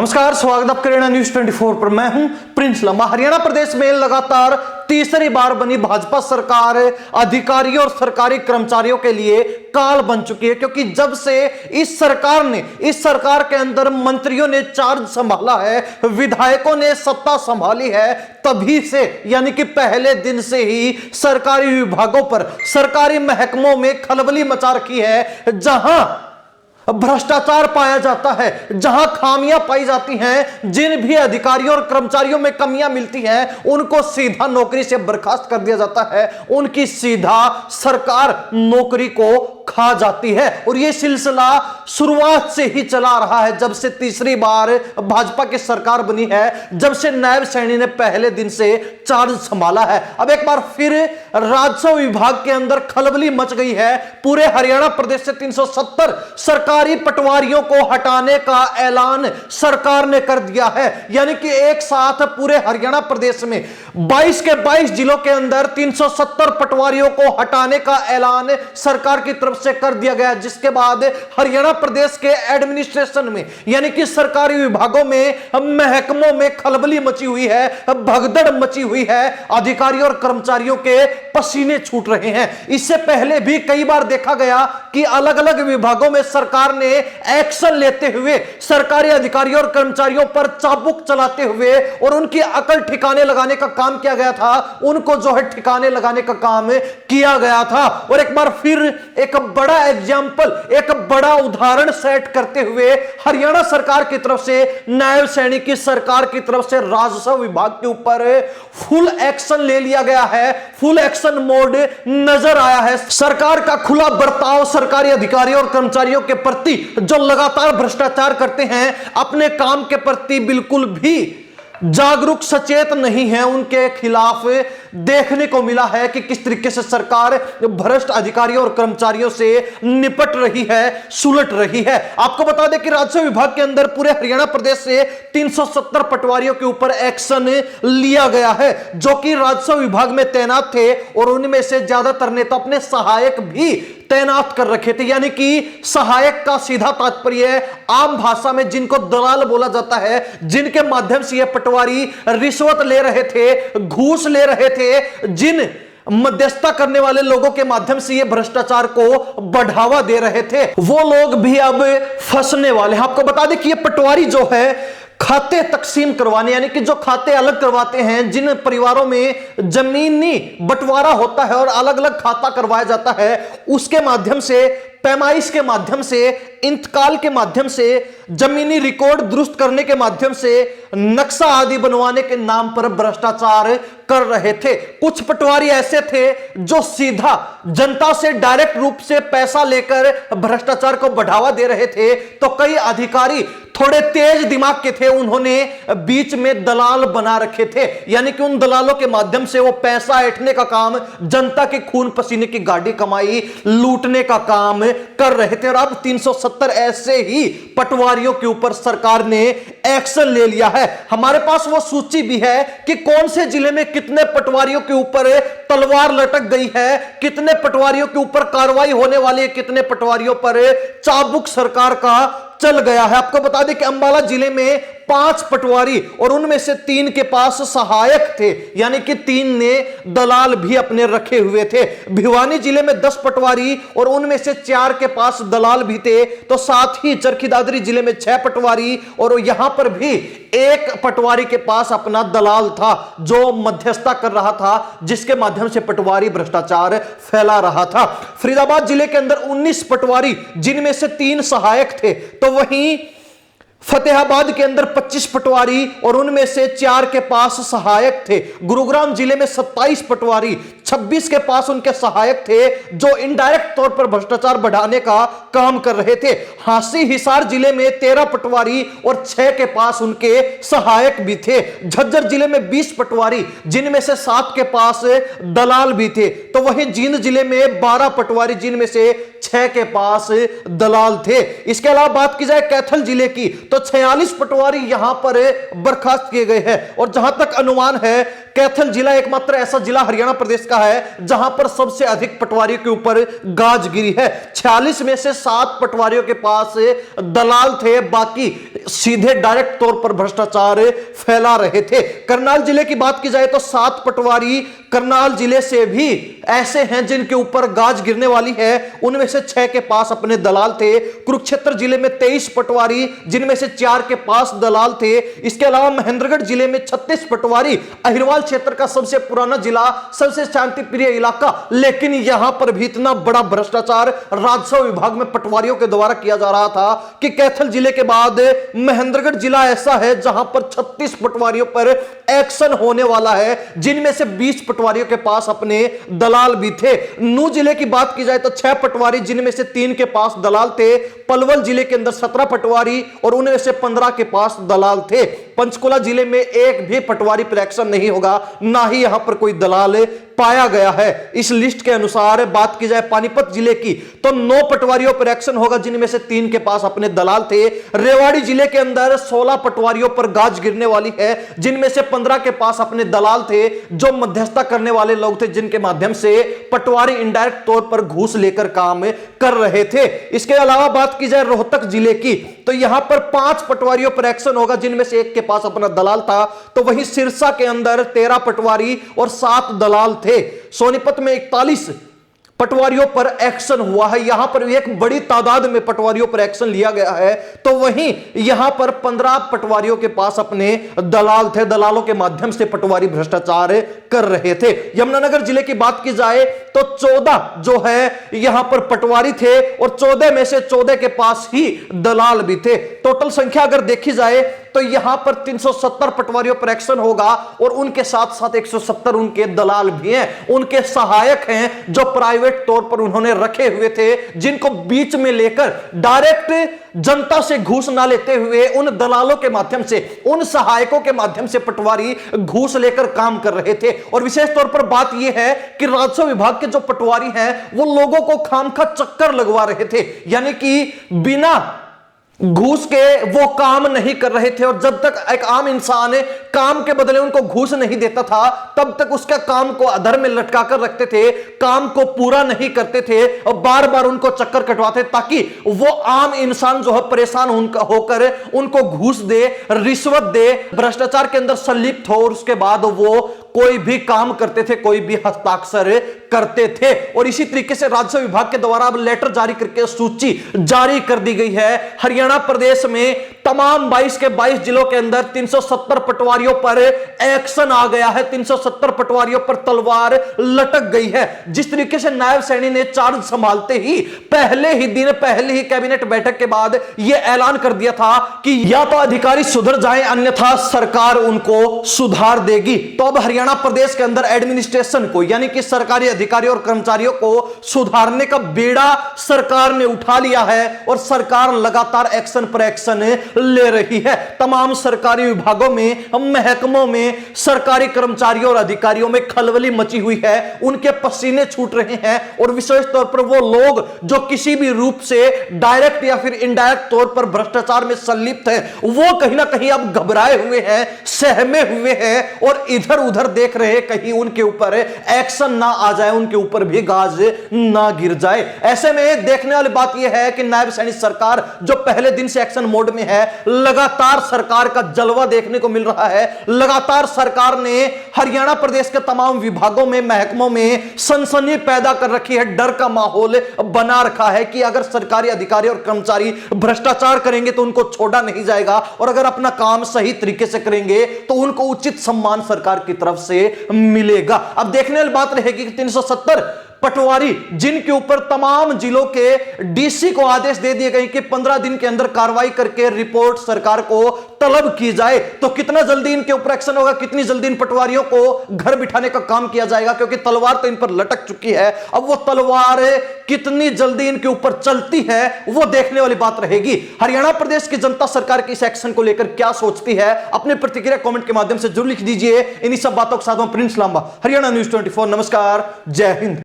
नमस्कार, स्वागत आपका प्रेरणा न्यूज 24 पर। मैं हूं प्रिंस लम्बा। हरियाणा प्रदेश में लगातार तीसरी बार बनी भाजपा सरकार अधिकारियों और सरकारी कर्मचारियों के लिए काल बन चुकी है, क्योंकि जब से इस सरकार के अंदर मंत्रियों ने चार्ज संभाला है, विधायकों ने सत्ता संभाली है, तभी से यानी कि पहले दिन से ही सरकारी विभागों पर, सरकारी महकमों में खलबली मचा रखी है। जहां भ्रष्टाचार पाया जाता है, जहां खामियां पाई जाती हैं, जिन भी अधिकारियों और कर्मचारियों में कमियां मिलती हैं, उनको सीधा नौकरी से बर्खास्त कर दिया जाता है, उनकी सीधा सरकार नौकरी को खा जाती है। और यह सिलसिला शुरुआत से ही चला रहा है, जब से तीसरी बार भाजपा की सरकार बनी है, जब से नायब सैनी ने पहले दिन से चार्ज संभाला है। अब एक बार फिर राजस्व विभाग के अंदर खलबली मच गई है। पूरे हरियाणा प्रदेश से 370 सरकारी पटवारियों को हटाने का ऐलान सरकार ने कर दिया है। यानी कि एक साथ पूरे हरियाणा प्रदेश में 22 के 22 जिलों के अंदर 370 पटवारियों को हटाने का ऐलान सरकार की तरफ से कर दिया गया, जिसके बाद हरियाणा प्रदेश के एडमिनिस्ट्रेशन में यानी कि सरकारी विभागों में, महकमों में खलबली मची हुई है, भगदड़ मची हुई है। अधिकारियों और कर्मचारियों के पसीने छूट रहे हैं। इससे पहले भी कई बार देखा गया कि अलग अलग विभागों में सरकार ने एक्शन लेते हुए सरकारी अधिकारियों और कर्मचारियों पर चाबुक चलाते हुए और उनकी अकल ठिकाने लगाने का काम किया गया था, उनको जो है ठिकाने लगाने का काम किया गया था। और एक बार फिर एक बड़ा एग्जाम्पल, एक बड़ा उदाहरण सेट करते हुए हरियाणा सरकार की तरफ से, नायब सैनी की सरकार की तरफ से राजस्व विभाग के ऊपर फुल एक्शन ले लिया गया है। फुल एक्शन मोड नजर आया है। सरकार का खुला बर्ताव सरकारी अधिकारियों और कर्मचारियों के प्रति, जो लगातार भ्रष्टाचार करते हैं, अपने काम के प्रति बिल्कुल भी जागरूक सचेत नहीं है, उनके खिलाफ देखने को मिला है कि किस तरीके से सरकार भ्रष्ट अधिकारियों और कर्मचारियों से निपट रही है, सुलट रही है। आपको बता दें कि राजस्व विभाग के अंदर पूरे हरियाणा प्रदेश से 370 पटवारियों के ऊपर एक्शन लिया गया है, जो कि राजस्व विभाग में तैनात थे, और उनमें से ज्यादातर ने तो अपने सहायक भी तैनात कर रखे थे। यानी कि सहायक का सीधा तात्पर्य आम भाषा में जिनको दलाल बोला जाता है, जिनके माध्यम से यह पटवारी रिश्वत ले रहे थे, घूस ले रहे थे, जिन मध्यस्थता करने वाले लोगों के माध्यम से ये भ्रष्टाचार को बढ़ावा दे रहे थे, वो लोग भी अब फंसने वाले हैं। आपको बता दें कि ये पटवारी जो है खाते तकसीम करवाने, यानी कि जो खाते अलग करवाते हैं, जिन परिवारों में जमीनी बंटवारा होता है और अलग अलग खाता करवाया जाता है, उसके माध्यम से, पैमाइश के माध्यम से, इंतकाल के माध्यम से, जमीनी रिकॉर्ड दुरुस्त करने के माध्यम से, नक्शा आदि बनवाने के नाम पर भ्रष्टाचार कर रहे थे। कुछ पटवारी ऐसे थे जो सीधा जनता से डायरेक्ट रूप से पैसा लेकर भ्रष्टाचार को बढ़ावा दे रहे थे, तो कई अधिकारी थोड़े तेज दिमाग के थे, उन्होंने बीच में दलाल बना रखे थे। यानी कि उन दलालों के माध्यम से वो पैसा ऐंठने का काम, जनता के खून पसीने की गाड़ी कमाई लूटने का काम कर रहे थे। और अब 370 ऐसे ही पटवारियों के ऊपर सरकार ने एक्शन ले लिया है। हमारे पास वो सूची भी है कि कौन से जिले में कितने पटवारियों के ऊपर तलवार लटक गई है, कितने पटवारियों के ऊपर कार्रवाई होने वाली है, कितने पटवारियों पर चाबुक सरकार का चल गया है। आपको बता दें कि अंबाला जिले में 5 पटवारी और उनमें से 3 के पास सहायक थे, यानी कि 3 ने दलाल भी अपने रखे हुए थे। भिवानी जिले में 10 पटवारी और उनमें से 4 के पास दलाल भी थे। तो साथ ही चरखी दादरी जिले में 6 पटवारी और यहां पर भी 1 पटवारी के पास अपना दलाल था, जो मध्यस्थता कर रहा था, जिसके माध्यम से पटवारी भ्रष्टाचार फैला रहा था। फरीदाबाद जिले के अंदर 19 पटवारी, जिनमें से 3 सहायक थे। तो वहीं फतेहाबाद के अंदर 25 पटवारी और उनमें से 4 के पास सहायक थे। गुरुग्राम जिले में 27 पटवारी, 26 के पास उनके सहायक थे, जो इनडायरेक्ट तौर पर भ्रष्टाचार बढ़ाने का काम कर रहे थे। हांसी हिसार जिले में 13 पटवारी और 6 के पास उनके सहायक भी थे। झज्जर जिले में 20 पटवारी, जिनमें से 7 के पास दलाल भी थे। तो वहीं जींद जिले में 12 पटवारी, जिनमें से 6 के पास दलाल थे। इसके अलावा बात की जाए कैथल जिले की, तो 46 पटवारी यहां पर बर्खास्त किए गए हैं। और जहां तक अनुमान है कैथल जिला एकमात्र ऐसा जिला हरियाणा प्रदेश का है जहां पर सबसे अधिक पटवारियों के ऊपर गाज गिरी है। 46 में से 7 पटवारियों के पास दलाल थे, बाकी सीधे डायरेक्ट तौर पर भ्रष्टाचार फैला रहे थे। करनाल जिले की बात की जाए तो 7 पटवारी करनाल जिले से भी ऐसे हैं जिनके ऊपर गाज गिरने वाली है, उनमें से 6 के पास अपने दलाल थे। कुरुक्षेत्र जिले में 23 पटवारी, जिनमें से 4 के पास दलाल थे। इसके अलावा महेंद्रगढ़ जिले में 36 पटवारी, अहिरवाल क्षेत्र का सबसे पुराना जिला, सबसे शांति प्रिय इलाका, लेकिन यहां पर भी इतना बड़ा भ्रष्टाचार राजस्व विभाग में पटवारियों के द्वारा किया जा रहा था कि कैथल जिले के बाद महेंद्रगढ़ जिला ऐसा है जहां पर 36 पटवारियों पर एक्शन होने वाला है, जिनमें से 20 पटवारियों के पास अपने दलाल भी थे। नूह जिले की बात की जाए तो 6 पटवारी, जिनमें से 3 के पास दलाल थे। पलवल जिले के अंदर 17 पटवारी और उनमें से 15 के पास दलाल थे। पंचकुला जिले में एक भी पटवारी पर एक्शन नहीं होगा, ना ही यहां पर कोई दलाल पाया गया है। इस लिस्ट के अनुसार बात की जाए पानीपत जिले की तो 9 पटवारियों पर एक्शन होगा, जिनमें से 3 के पास अपने दलाल थे। रेवाड़ी जिले के अंदर 16 पटवारियों पर गाज गिरने वाली है, जिनमें से 15 के पास अपने दलाल थे, जो मध्यस्थता करने वाले लोग थे, जिनके माध्यम से पटवारी इनडायरेक्ट तौर पर घूस लेकर काम कर रहे थे। इसके अलावा बात की जाए रोहतक जिले की तो यहां पर 5 पटवारियों पर एक्शन होगा, जिनमें से 1 के पास अपना दलाल था। तो वहीं सिरसा के अंदर 13 पटवारी और 7 दलाल थे। सोनीपत में 41 पटवारियों पर एक्शन हुआ है, यहां पर एक बड़ी तादाद में पटवारियों पर एक्शन लिया गया है। तो वहीं यहां पर 15 पटवारियों के पास अपने दलाल थे, दलालों के माध्यम से पटवारी भ्रष्टाचार कर रहे थे। यमुनानगर जिले की बात की जाए तो 14 जो है यहां पर पटवारी थे और 14 में से 14 के पास ही दलाल भी थे। टोटल संख्या अगर देखी जाए तो यहां पर 370 पटवारियों पर एक्शन होगा और उनके साथ साथ 170 उनके दलाल भी हैं, उनके सहायक हैं, जो प्राइवेट तौर पर उन्होंने रखे हुए थे, जिनको बीच में लेकर डायरेक्ट जनता से घूस ना लेते हुए उन दलालों के माध्यम से, उन सहायकों के माध्यम से पटवारी घूस लेकर काम कर रहे थे। और विशेष तौर पर बात यह है कि राजस्व विभाग के जो पटवारी हैं वो लोगों को खामखा चक्कर लगवा रहे थे, यानी कि बिना घूस के वो काम नहीं कर रहे थे। और जब तक एक आम इंसान काम के बदले उनको घूस नहीं देता था, तब तक उसका काम को अधर में लटका कर रखते थे, काम को पूरा नहीं करते थे और बार बार उनको चक्कर कटवाते, ताकि वो आम इंसान जो है परेशान होकर उनको घूस दे, रिश्वत दे, भ्रष्टाचार के अंदर संलिप्त हो और उसके बाद वो कोई भी काम करते थे, कोई भी हस्ताक्षर करते थे। और इसी तरीके से राजस्व विभाग के द्वारा अब लेटर जारी करके सूची जारी कर दी गई है। हरियाणा प्रदेश में तमाम 22 के 22 जिलों के अंदर 370 पटवारियों पर एक्शन आ गया है, 370 पटवारियों पर तलवार लटक गई है। जिस तरीके से नायब सैनी ने चार्ज संभालते ही पहले ही दिन, पहले ही कैबिनेट बैठक के बाद यह ऐलान कर दिया था कि या तो अधिकारी सुधर जाएं, अन्यथा सरकार उनको सुधार देगी। तो अब हरियाणा प्रदेश के अंदर एडमिनिस्ट्रेशन को, यानी कि सरकारी अधिकारियों और कर्मचारियों को सुधारने का बेड़ा सरकार ने उठा लिया है और सरकार लगातार एक्शन पर एक्शन ले रही है। तमाम सरकारी विभागों में, महकमों में, सरकारी कर्मचारियों और अधिकारियों में खलबली मची हुई है, उनके पसीने छूट रहे हैं। और विशेष तौर पर वो लोग जो किसी भी रूप से डायरेक्ट या फिर इनडायरेक्ट तौर पर भ्रष्टाचार में संलिप्त है, वो कहीं ना कहीं अब घबराए हुए हैं, सहमे हुए हैं और इधर उधर देख रहे हैं कहीं उनके ऊपर एक्शन ना आ जाए, उनके ऊपर भी गाज ना गिर जाए। ऐसे में देखने वाली बात यह है कि नायब सैनी सरकार जो पहले दिन से एक्शन मोड में है, लगातार सरकार का जलवा देखने को मिल रहा है। लगातार सरकार ने हरियाणा प्रदेश के तमाम विभागों में, महकमों में सनसनी पैदा कर रखी है, डर का माहौल बना रखा है कि अगर सरकारी अधिकारी और कर्मचारी भ्रष्टाचार करेंगे तो उनको छोड़ा नहीं जाएगा और अगर अपना काम सही तरीके से करेंगे तो उनको उचित सम्मान सरकार की तरफ से मिलेगा। अब देखने वाली बात रहेगी कि 370 पटवारी जिनके ऊपर तमाम जिलों के डीसी को आदेश दे दिए गए कि 15 दिन के अंदर कार्रवाई करके रिपोर्ट सरकार को तलब की जाए, तो कितना जल्दी इनके ऊपर एक्शन होगा, कितनी जल्दी इन पटवारियों को घर बिठाने का काम किया जाएगा, क्योंकि तलवार तो इन पर लटक चुकी है। अब वो तलवार कितनी जल्दी इनके ऊपर चलती है वो देखने वाली बात रहेगी। हरियाणा प्रदेश की जनता सरकार के इस एक्शन को लेकर क्या सोचती है, अपनी प्रतिक्रिया कमेंट के माध्यम से जरूर लिख दीजिए। इन्हीं सब बातों के साथ प्रिंस लांबा, हरियाणा न्यूज 24। नमस्कार, जय हिंद।